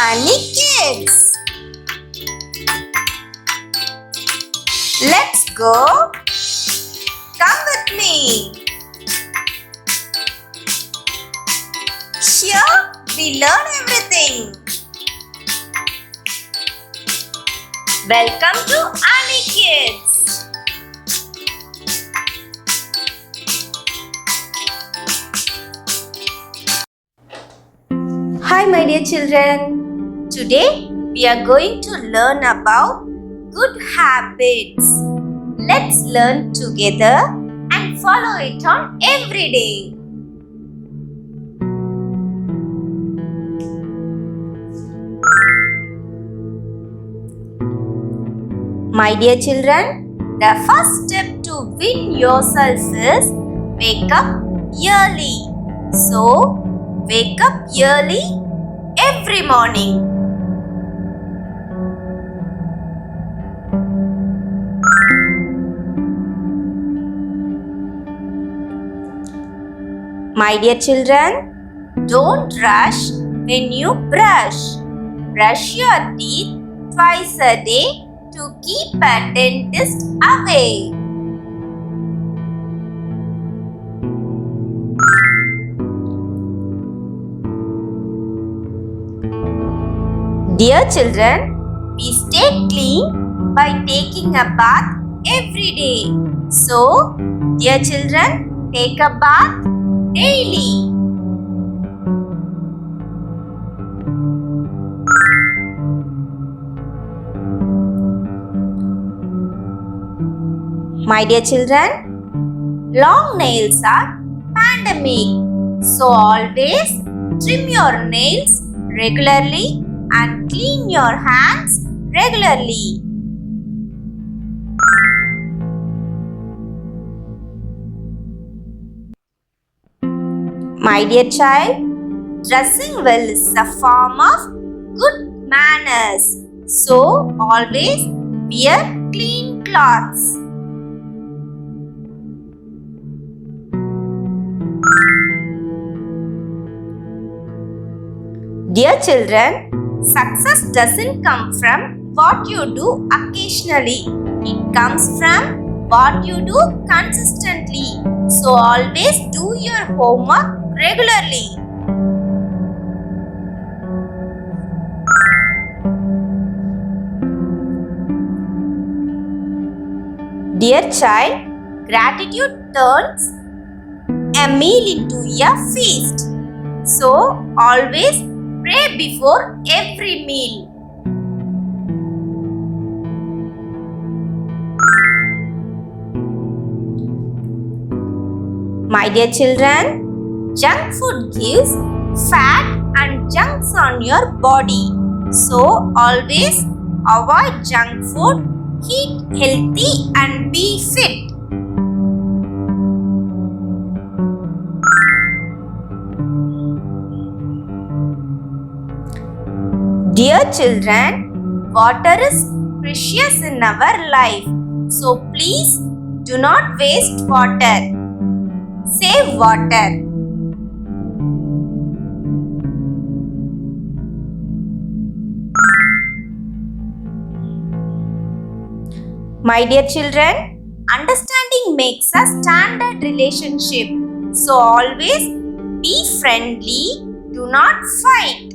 funny kids. Let's go. Come with me. Here we learn everything. Welcome to Annie Kids. Hi my dear children. Today we are going to learn about good habits. Let's learn together and follow it on every day. My dear children, the first step to win yourselves is wake up early. So, wake up early every morning. My dear children, don't rush when you brush. Brush your teeth twice a day to keep a dentist away. Dear children, we stay clean by taking a bath every day. So, dear children, take a bath daily. My dear children, long nails are pandemic. So always trim your nails regularly and clean your hands regularly. My dear child, dressing well is a form of good manners. So always wear clean clothes. Dear children, success doesn't come from what you do occasionally. It comes from what you do consistently. So always do your homework regularly. Dear child, gratitude turns a meal into a feast. So always pray before every meal. My dear children, junk food gives fat and junks on your body. So always avoid junk food, eat healthy and be fit. Dear children, water is precious in our life. So please do not waste water. Save water. My dear children, understanding makes a standard relationship. So always be friendly. Do not fight.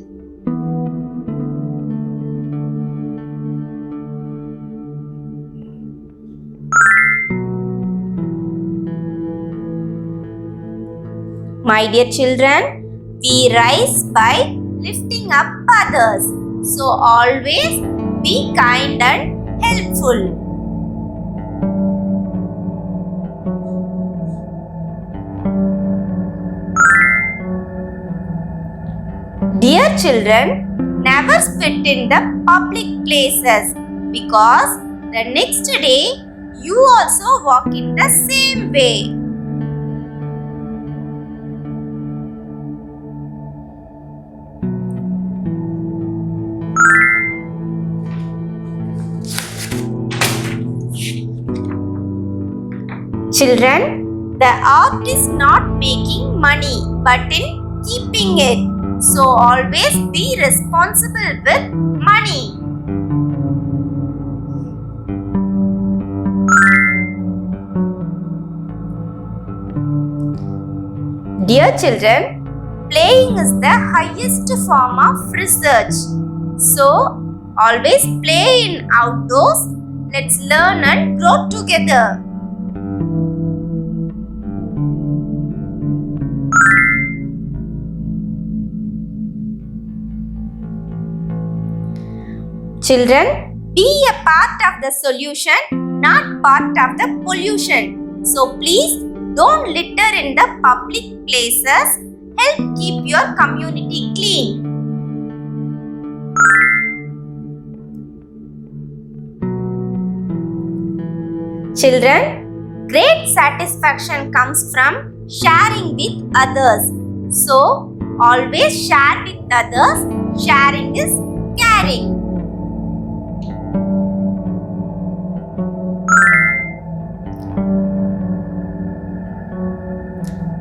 My dear children, we rise by lifting up others. So always be kind and helpful. Dear children, never spit in the public places because the next day you also walk in the same way. Children, the art is not making money but in keeping it. So always be responsible with money. Dear children, playing is the highest form of research. So always play in outdoors. Let's learn and grow together. Children, be a part of the solution, not part of the pollution. So please don't litter in the public places. Help keep your community clean. Children, great satisfaction comes from sharing with others. So, always share with others. Sharing is caring.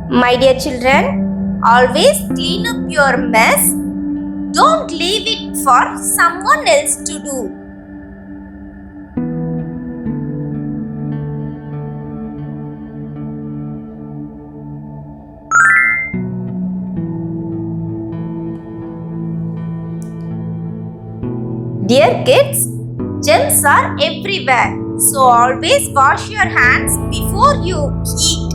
My dear children, always clean up your mess. Don't leave it for someone else to do. Dear kids, germs are everywhere. So always wash your hands before you eat.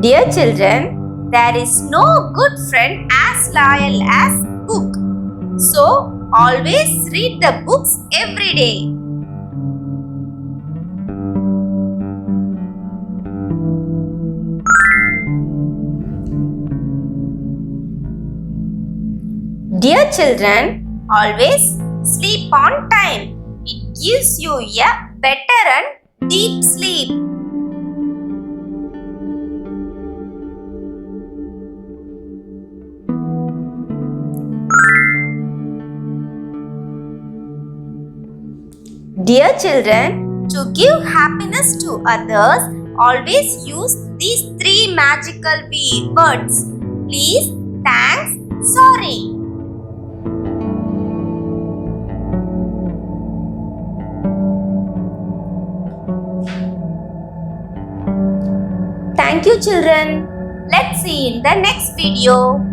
Dear children, there is no good friend as loyal as book. So always read the books every day. Dear children, always sleep on time. It gives you a better and deep sleep. Dear children, to give happiness to others, always use these three magical words. Please, thanks, sorry. Thank you children. Let's see in the next video.